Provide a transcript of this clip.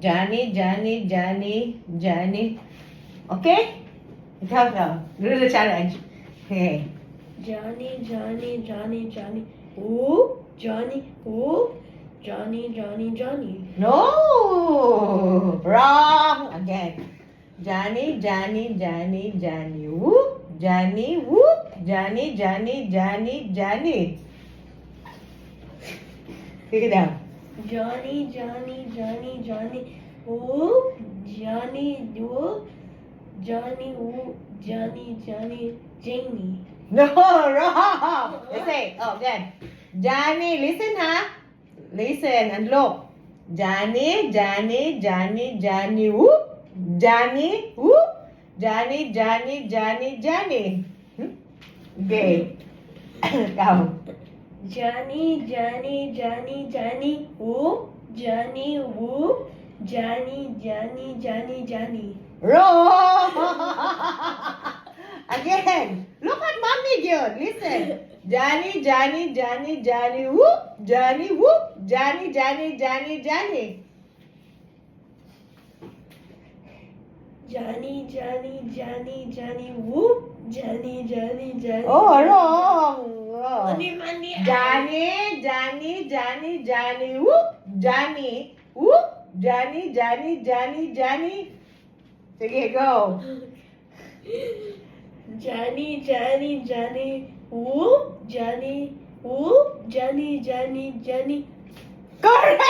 Johnny, Johnny, Johnny, Johnny. Okay? Ikaw. Do the challenge. Okay. Johnny, Johnny, Johnny, Johnny. Ooh, Johnny, ooh. Johnny, Johnny, Johnny. No! Wrong! Again. Johnny, Johnny, Johnny, Johnny. Whoop. Johnny, whoop. Johnny, Johnny, Johnny, Johnny. Take it down. Johnny, Johnny, Johnny, Johnny. Ooh, Johnny, ooh. Johnny, ooh. Johnny, Johnny, Jamie. No, wrong. Let's say, again. Johnny, listen, huh? Listen and look. Johnny, Johnny, Johnny, Johnny, whoop. Johnny, whoop. Johnny, Johnny, Johnny, Johnny. Okay. Go. Johnny, Johnny, Johnny, Johnny. Ooh, Johnny, ooh. Johnny, Johnny, Johnny, Johnny. Wrong. Again. Look at mommy, John. Listen. Johnny, Johnny, Johnny, Johnny, whoop. Johnny, whoop. Johnny, Johnny, Johnny, Johnny. Johnny, Johnny, Johnny, Johnny, whoop. Johnny, Johnny, Johnny. Oh, wrong. Wrong. Money, money. Johnny, Johnny, Johnny, Johnny, whoop. Johnny, whoop. Johnny, Johnny, Johnny, Johnny. Sige, go. Johnny, Johnny, Johnny, whoop. Johnny, whoop. Johnny, Johnny, Johnny. Correct!